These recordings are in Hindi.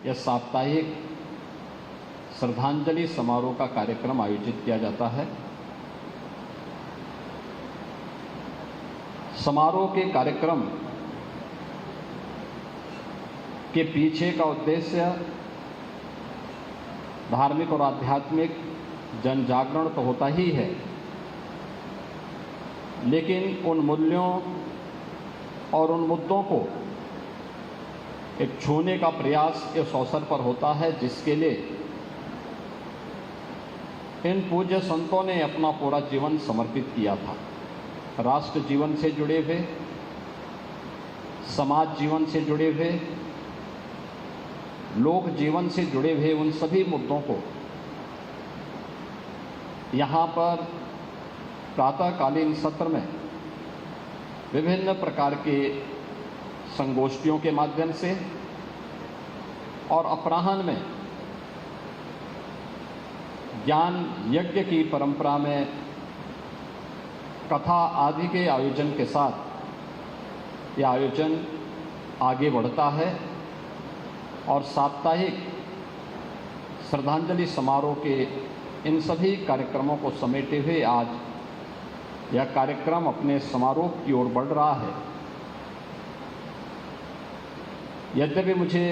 यह साप्ताहिक श्रद्धांजलि समारोह का कार्यक्रम आयोजित किया जाता है। समारोह के कार्यक्रम के पीछे का उद्देश्य धार्मिक और आध्यात्मिक जन जागरण तो होता ही है, लेकिन उन मूल्यों और उन मुद्दों को एक छूने का प्रयास इस अवसर पर होता है, जिसके लिए इन पूज्य संतों ने अपना पूरा जीवन समर्पित किया था। राष्ट्र जीवन से जुड़े हुए, समाज जीवन से जुड़े हुए, लोक जीवन से जुड़े हुए उन सभी मुद्दों को यहाँ पर प्रातःकालीन सत्र में विभिन्न प्रकार के संगोष्ठियों के माध्यम से और अपराह्न में ज्ञान यज्ञ की परंपरा में कथा आदि के आयोजन के साथ यह आयोजन आगे बढ़ता है और साप्ताहिक श्रद्धांजलि समारोह के इन सभी कार्यक्रमों को समेटे हुए आज यह कार्यक्रम अपने समारोह की ओर बढ़ रहा है। यद्यपि मुझे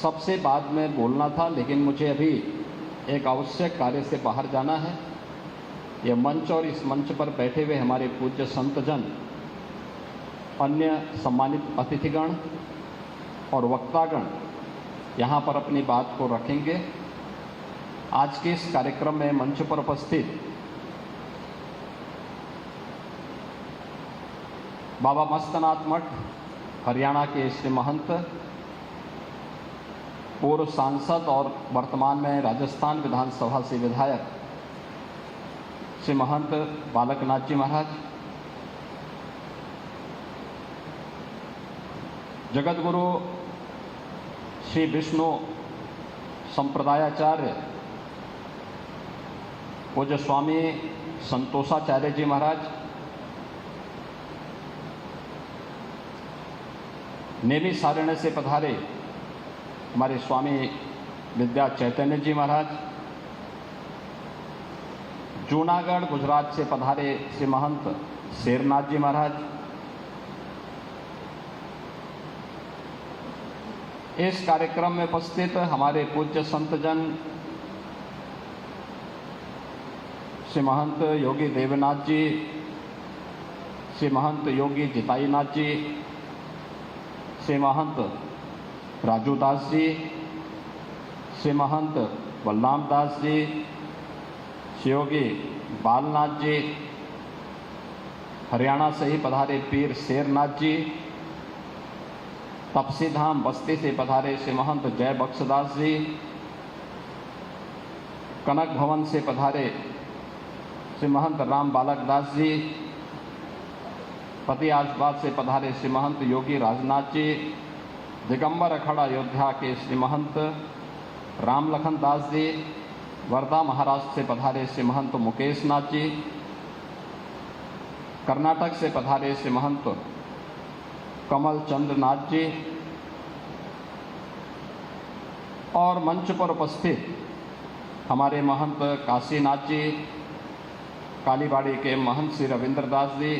सबसे बाद में बोलना था, लेकिन मुझे अभी एक आवश्यक कार्य से बाहर जाना है। यह मंच और इस मंच पर बैठे हुए हमारे पूज्य संतजन, अन्य सम्मानित अतिथिगण और वक्तागण यहाँ पर अपनी बात को रखेंगे। आज के इस कार्यक्रम में मंच पर उपस्थित बाबा मस्तनाथ मठ हरियाणा के श्री महंत, पूर्व सांसद और वर्तमान में राजस्थान विधानसभा से विधायक श्री महंत बालकनाथ जी महाराज, जगत गुरु श्री विष्णु संप्रदायाचार्य पूज्य स्वामी संतोषाचार्य जी महाराज, नेमी सारण्य से पधारे हमारे स्वामी विद्या चैतन्य जी महाराज, जूनागढ़ गुजरात से पधारे श्री महंत शेरनाथ जी महाराज, इस कार्यक्रम में उपस्थित हमारे पूज्य संतजन श्री महंत योगी देवनाथ जी, श्री महंत योगी जिताईनाथ जी, श्री महंत राजू दास जी, श्री महंत बलराम दास जी, श्री योगी बालनाथ जी, हरियाणा से ही पधारे पीर शेरनाथ जी, तपसी धाम बस्ती से पधारे श्री महंत जय बख्शदास जी, कनक भवन से पधारे श्री महंत राम बालक दास जी, पति आसबाद से पधारे श्री महंत योगी राजनाथ जी, दिगंबर अखाड़ा अयोध्या के श्री महंत राम लखन दास जी, वर्धा महाराष्ट्र से पधारे श्री महंत मुकेश नाथ जी, कर्नाटक से पधारे श्री महंत कमल चंद्र नाथ जी, और मंच पर उपस्थित हमारे महंत काशीनाथ जी, कालीबाड़ी के महंत श्री रविंद्र दास जी,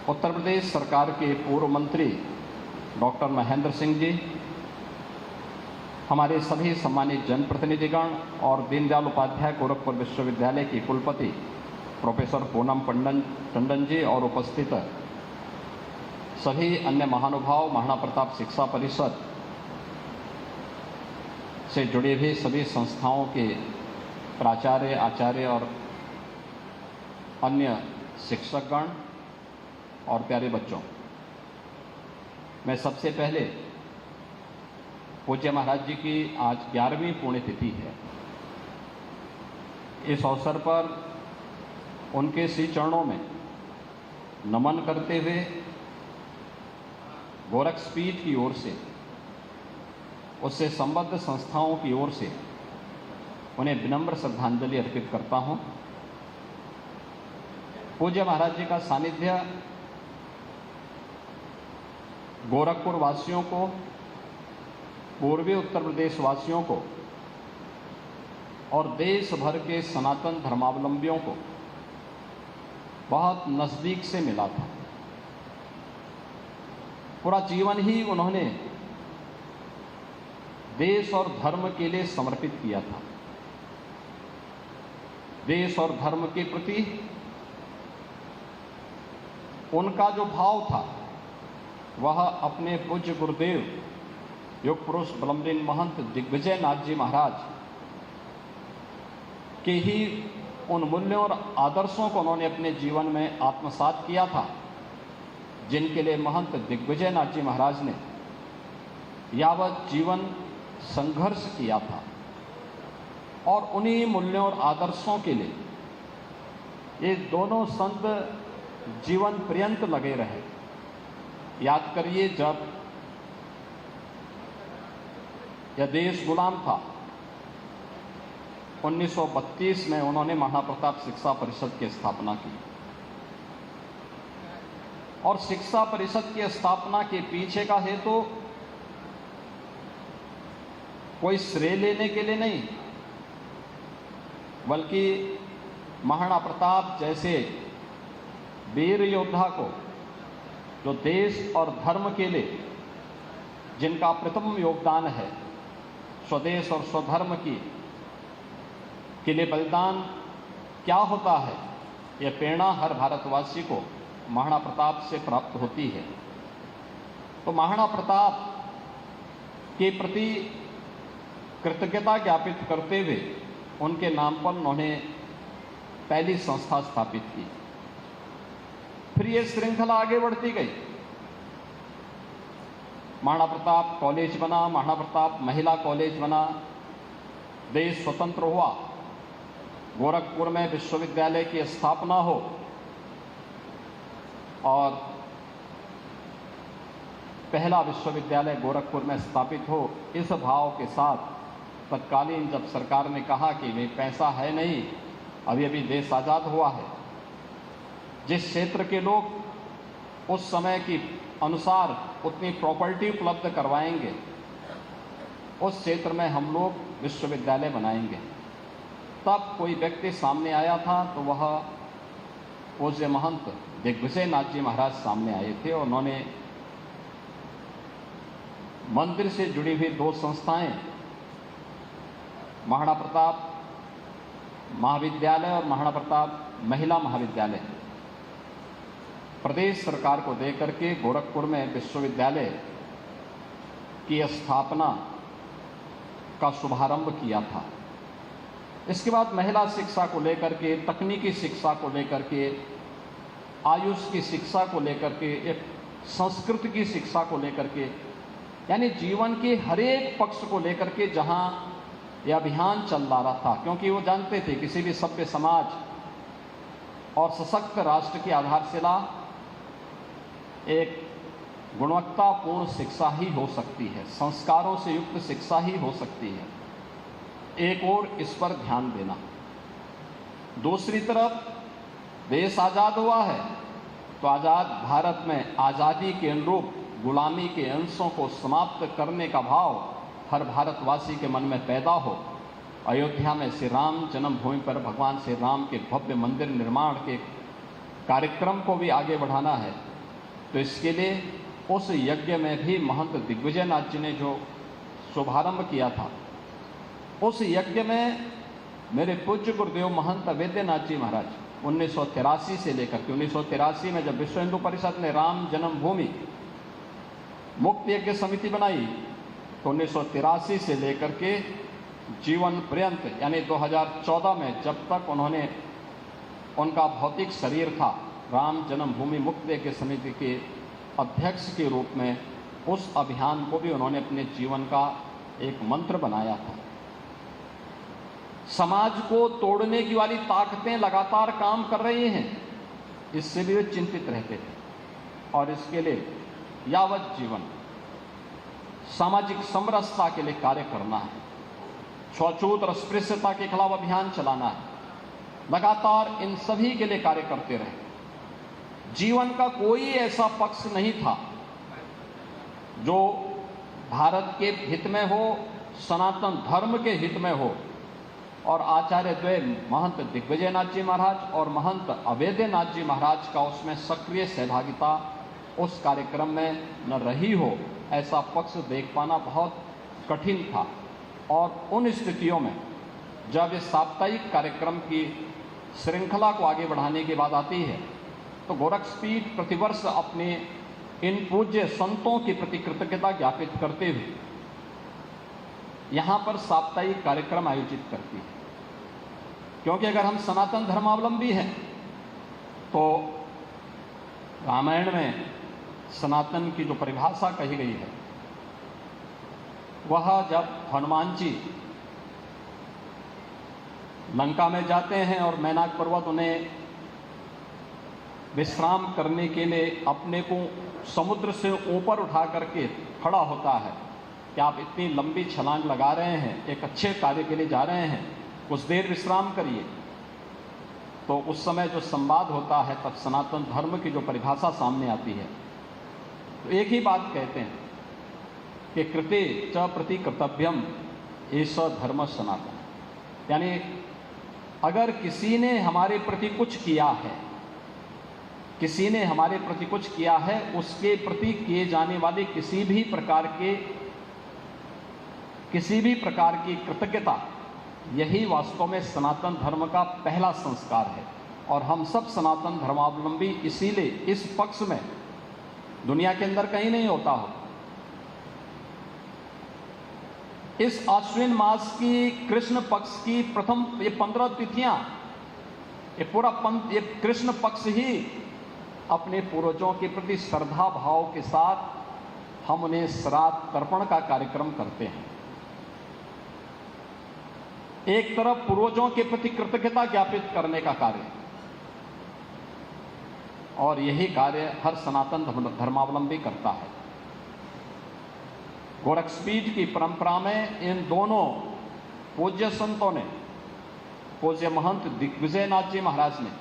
उत्तर प्रदेश सरकार के पूर्व मंत्री डॉक्टर महेंद्र सिंह जी, हमारे सभी सम्मानित जनप्रतिनिधिगण और दीनदयाल उपाध्याय गोरखपुर विश्वविद्यालय की कुलपति प्रोफेसर पूनम टंडन जी और उपस्थित सभी अन्य महानुभाव, महाराणा प्रताप शिक्षा परिषद से जुड़े हुए सभी संस्थाओं के प्राचार्य, आचार्य और अन्य शिक्षकगण और प्यारे बच्चों, मैं सबसे पहले पूज्य महाराज जी की आज 11वीं पुण्यतिथि है। इस अवसर पर उनके श्री चरणों में नमन करते हुए गोरक्षपीठ की ओर से, उससे संबद्ध संस्थाओं की ओर से उन्हें विनम्र श्रद्धांजलि अर्पित करता हूँ। पूज्य महाराज जी का सानिध्य गोरखपुर वासियों को, पूर्वी उत्तर प्रदेश वासियों को और देश भर के सनातन धर्मावलंबियों को बहुत नज़दीक से मिला था। पूरा जीवन ही उन्होंने देश और धर्म के लिए समर्पित किया था। देश और धर्म के प्रति उनका जो भाव था वह अपने पूज्य गुरुदेव योग पुरुष ब्रह्मलीन महंत दिग्विजय नाथ जी महाराज के ही उन मूल्यों और आदर्शों को उन्होंने अपने जीवन में आत्मसात किया था, जिनके लिए महंत दिग्विजय नाथ जी महाराज ने यावत जीवन संघर्ष किया था। और उन्हीं मूल्यों और आदर्शों के लिए ये दोनों संत जीवन पर्यंत लगे रहे। याद करिए, जब यह देश गुलाम था, 1932 में उन्होंने महाप्रताप शिक्षा परिषद की स्थापना की। और शिक्षा परिषद की स्थापना के पीछे का हेतु कोई श्रेय लेने के लिए नहीं, बल्कि महाराणा प्रताप जैसे वीर योद्धा को, जो देश और धर्म के लिए जिनका प्रथम योगदान है, स्वदेश और स्वधर्म के लिए बलिदान क्या होता है, यह प्रेरणा हर भारतवासी को महाराणा प्रताप से प्राप्त होती है। तो महाराणा प्रताप के प्रति कृतज्ञता ज्ञापित करते हुए उनके नाम पर उन्होंने पहली संस्था स्थापित की। फिर ये श्रृंखला आगे बढ़ती गई। महाराणा प्रताप कॉलेज बना, महाराणा प्रताप महिला कॉलेज बना, देश स्वतंत्र हुआ, गोरखपुर में विश्वविद्यालय की स्थापना हो और पहला विश्वविद्यालय गोरखपुर में स्थापित हो। इस भाव के साथ तत्कालीन जब सरकार ने कहा कि भाई पैसा है नहीं, अभी देश आज़ाद हुआ है, जिस क्षेत्र के लोग उस समय की अनुसार उतनी प्रॉपर्टी उपलब्ध करवाएंगे, उस क्षेत्र में हम लोग विश्वविद्यालय बनाएंगे। तब कोई व्यक्ति सामने आया था, तो वह पूज्य महंत दिग्विजय नाथ जी महाराज सामने आए थे और उन्होंने मंदिर से जुड़ी हुई दो संस्थाएं, महाराणा प्रताप महाविद्यालय और महाराणा प्रताप महिला महाविद्यालय, प्रदेश सरकार को देकर के गोरखपुर में विश्वविद्यालय की स्थापना का शुभारंभ किया था। इसके बाद महिला शिक्षा को लेकर के, तकनीकी शिक्षा को लेकर के, आयुष की शिक्षा को लेकर के, एक संस्कृत की शिक्षा को लेकर के, यानी जीवन के हर एक पक्ष को लेकर के जहां यह अभियान चल रहा था, क्योंकि वो जानते थे किसी भी सभ्य समाज और सशक्त राष्ट्र की आधारशिला एक गुणवत्तापूर्ण शिक्षा ही हो सकती है, संस्कारों से युक्त शिक्षा ही हो सकती है। एक और इस पर ध्यान देना। दूसरी तरफ देश आज़ाद हुआ है, तो आज़ाद भारत में आज़ादी के अनुरूप गुलामी के अंशों को समाप्त करने का भाव हर भारतवासी के मन में पैदा हो। अयोध्या में श्री राम जन्मभूमि पर भगवान श्री राम के भव्य मंदिर निर्माण के कार्यक्रम को भी आगे बढ़ाना है। तो इसके लिए उस यज्ञ में भी महंत दिग्विजय नाथ जी ने जो शुभारंभ किया था, उस यज्ञ में मेरे पूज्य गुरुदेव महंत अवेद्यनाथ जी महाराज 1983 से लेकर के 1983 में जब विश्व हिंदू परिषद ने राम जन्मभूमि मुक्त यज्ञ समिति बनाई, तो 1983 से लेकर के जीवन पर्यंत यानी 2014 में जब तक उन्होंने उनका भौतिक शरीर था, राम जन्मभूमि मुक्त यज्ञ समिति के अध्यक्ष के रूप में उस अभियान को भी उन्होंने अपने जीवन का एक मंत्र बनाया था। समाज को तोड़ने की वाली ताकतें लगातार काम कर रही हैं, इससे भी वे चिंतित रहते थे और इसके लिए यावत जीवन सामाजिक समरसता के लिए कार्य करना है, छूआछूत और अस्पृश्यता के खिलाफ अभियान चलाना है, लगातार इन सभी के लिए कार्य करते रहे। जीवन का कोई ऐसा पक्ष नहीं था जो भारत के हित में हो, सनातन धर्म के हित में हो, और आचार्य द्वय महंत दिग्विजयनाथ जी महाराज और महंत अवैधनाथ जी महाराज का उसमें सक्रिय सहभागिता उस कार्यक्रम में न रही हो, ऐसा पक्ष देख पाना बहुत कठिन था। और उन स्थितियों में जब इस साप्ताहिक कार्यक्रम की श्रृंखला को आगे बढ़ाने की बात आती है, तो गोरक्षपीठ प्रतिवर्ष अपने इन पूज्य संतों के प्रति कृतज्ञता ज्ञापित करते हुए यहाँ पर साप्ताहिक कार्यक्रम आयोजित करती है। क्योंकि अगर हम सनातन धर्मावलंबी हैं तो रामायण में सनातन की जो परिभाषा कही गई है, वह जब हनुमान जी लंका में जाते हैं और मैनाक पर्वत उन्हें विश्राम करने के लिए अपने को समुद्र से ऊपर उठा करके खड़ा होता है कि आप इतनी लंबी छलांग लगा रहे हैं, एक अच्छे कार्य के लिए जा रहे हैं, कुछ देर विश्राम करिए। तो उस समय जो संवाद होता है, तब सनातन धर्म की जो परिभाषा सामने आती है, तो एक ही बात कहते हैं कि कृते च प्रति कर्तव्यम एष धर्म सनातन। यानी अगर किसी ने हमारे प्रति कुछ किया है, किसी ने हमारे प्रति कुछ किया है, उसके प्रति किए जाने वाले किसी भी प्रकार की कृतज्ञता, यही वास्तव में सनातन धर्म का पहला संस्कार है। और हम सब सनातन धर्मावलंबी इसीलिए इस पक्ष में दुनिया के अंदर कहीं नहीं होता हो। इस आश्विन मास की कृष्ण पक्ष की प्रथम ये 15 तिथियां, ये कृष्ण पक्ष ही अपने पूर्वजों के प्रति श्रद्धा भाव के साथ हम उन्हें श्राद्ध तर्पण का कार्यक्रम करते हैं। एक तरफ पूर्वजों के प्रति कृतज्ञता ज्ञापित करने का कार्य, और यही कार्य हर सनातन धर्मावलंबी करता है। गोरक्षपीठ की परंपरा में इन दोनों पूज्य संतों ने, पूज्य महंत दिग्विजयनाथ जी महाराज ने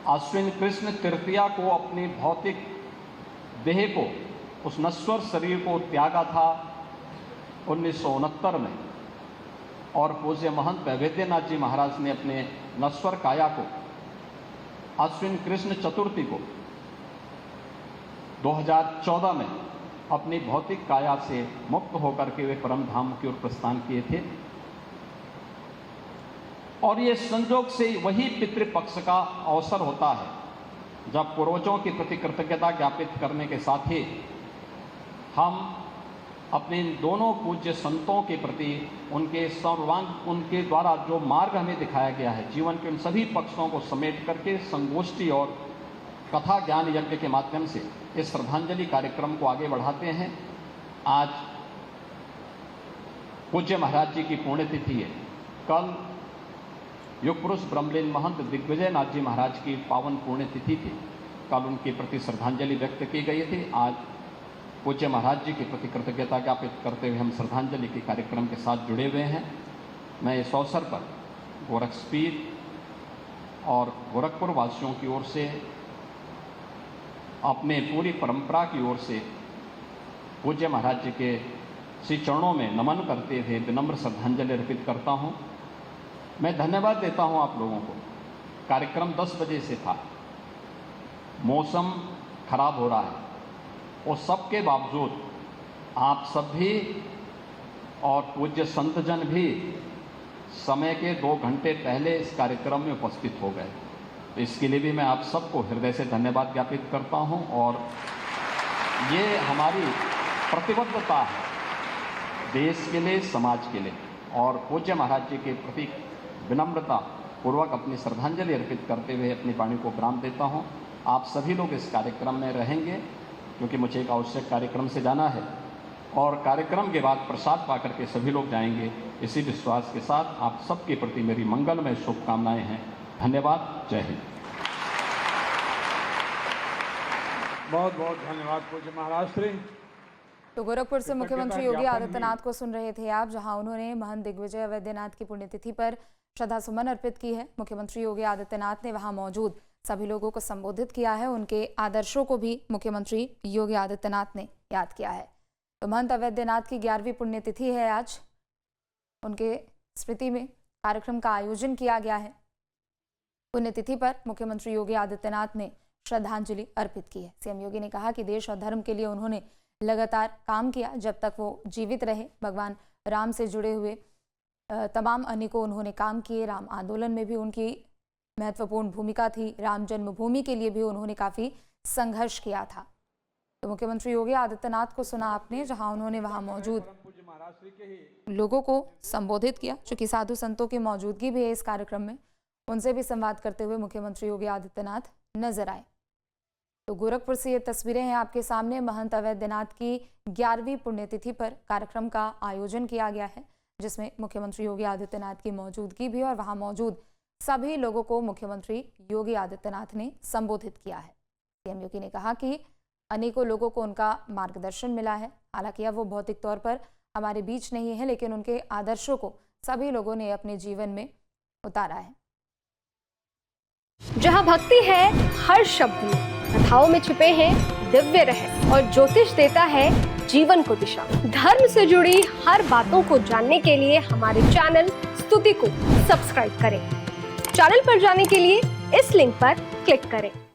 आश्विन कृष्ण तृतीया को अपनी भौतिक देह को, उस नश्वर शरीर को त्यागा था 1969 में, और पूज्य महंत अवैधनाथ जी महाराज ने अपने नश्वर काया को आश्विन कृष्ण चतुर्थी को 2014 में अपनी भौतिक काया से मुक्त होकर के वे परम धाम की ओर प्रस्थान किए थे। और ये संजोग से वही पितृपक्ष का अवसर होता है जब पूर्वजों के प्रति कृतज्ञता ज्ञापित करने के साथ ही हम अपने इन दोनों पूज्य संतों के प्रति उनके द्वारा जो मार्ग हमें दिखाया गया है, जीवन के उन सभी पक्षों को समेट करके संगोष्ठी और कथा ज्ञान यज्ञ के माध्यम से इस श्रद्धांजलि कार्यक्रम को आगे बढ़ाते हैं। आज पूज्य महाराज जी की पुण्यतिथि है। कल युग पुरुष ब्रह्मलीन महंत दिग्विजयनाथ जी महाराज की पावन पुण्यतिथि थी। कल उनके प्रति श्रद्धांजलि व्यक्त की गई थी। आज पूज्य महाराज जी के प्रति कृतज्ञता ज्ञापित करते हुए हम श्रद्धांजलि के कार्यक्रम के साथ जुड़े हुए हैं। मैं इस अवसर पर गोरक्षपीठ और गोरखपुर वासियों की ओर से, अपने पूरी परंपरा की ओर से पूज्य महाराज जी के श्री चरणों में नमन करते हुए विनम्र श्रद्धांजलि अर्पित करता हूँ। मैं धन्यवाद देता हूँ आप लोगों को। कार्यक्रम 10 बजे से था, मौसम खराब हो रहा है, और सबके बावजूद आप सब भी और पूज्य संतजन भी समय के 2 घंटे पहले इस कार्यक्रम में उपस्थित हो गए। तो इसके लिए भी मैं आप सबको हृदय से धन्यवाद ज्ञापित करता हूं। और ये हमारी प्रतिबद्धता है देश के लिए, समाज के लिए, और पूज्य महाराज जी के प्रति विनम्रता पूर्वक अपनी श्रद्धांजलि अर्पित करते हुए अपनी वाणी को विराम देता हूं। आप सभी लोग इस कार्यक्रम में रहेंगे क्योंकि मुझे एक आवश्यक कार्यक्रम से जाना है, और कार्यक्रम के बाद प्रसाद पाकर के सभी लोग जाएंगे। इसी विश्वास के साथ आप सबके प्रति मेरी मंगलमय शुभकामनाएं हैं। धन्यवाद। जय हिंद। बहुत बहुत धन्यवाद पूज्य महाराज श्री। तो गोरखपुर से मुख्यमंत्री योगी आदित्यनाथ को सुन रहे थे आप, जहां उन्होंने महंत दिग्विजय अवैधनाथ की पुण्यतिथि पर श्रद्धा सुमन अर्पित की है। मुख्यमंत्री योगी आदित्यनाथ ने वहां मौजूद सभी लोगों को संबोधित किया है। उनके आदर्शों को भी मुख्यमंत्री योगी आदित्यनाथ ने याद किया है। तो महंत अवैधनाथ की 11वीं पुण्यतिथि है आज। उनके स्मृति में कार्यक्रम का आयोजन किया गया है। पुण्यतिथि पर मुख्यमंत्री योगी आदित्यनाथ ने श्रद्धांजलि अर्पित की है। सीएम योगी ने कहा कि देश और धर्म के लिए उन्होंने लगातार काम किया। जब तक वो जीवित रहे भगवान राम से जुड़े हुए तमाम अनेकों उन्होंने काम किए। राम आंदोलन में भी उनकी महत्वपूर्ण भूमिका थी। राम जन्मभूमि के लिए भी उन्होंने काफ़ी संघर्ष किया था। तो मुख्यमंत्री योगी आदित्यनाथ को सुना आपने, जहां उन्होंने वहां मौजूद लोगों को संबोधित किया। चूंकि साधु संतों की मौजूदगी भी है इस कार्यक्रम में, उनसे भी संवाद करते हुए मुख्यमंत्री योगी आदित्यनाथ नजर आए। तो गोरखपुर से ये तस्वीरें हैं आपके सामने। महंत अवैधनाथ की 11वीं पुण्यतिथि पर कार्यक्रम का आयोजन किया गया है, जिसमें मुख्यमंत्री योगी आदित्यनाथ की मौजूदगी भी और वहां मौजूद सभी लोगों को मुख्यमंत्री योगी आदित्यनाथ ने संबोधित किया है। सीएम योगी ने कहा कि अनेकों लोगों को उनका मार्गदर्शन मिला है। हालांकि अब वो भौतिक तौर पर हमारे बीच नहीं है, लेकिन उनके आदर्शों को सभी लोगों ने अपने जीवन में उतारा है। जहाँ भक्ति है हर शब्द में, कथाओं में छुपे हैं दिव्य रहस्य और ज्योतिष देता है जीवन को दिशा। धर्म से जुड़ी हर बातों को जानने के लिए हमारे चैनल स्तुति को सब्सक्राइब करें। चैनल पर जाने के लिए इस लिंक पर क्लिक करें।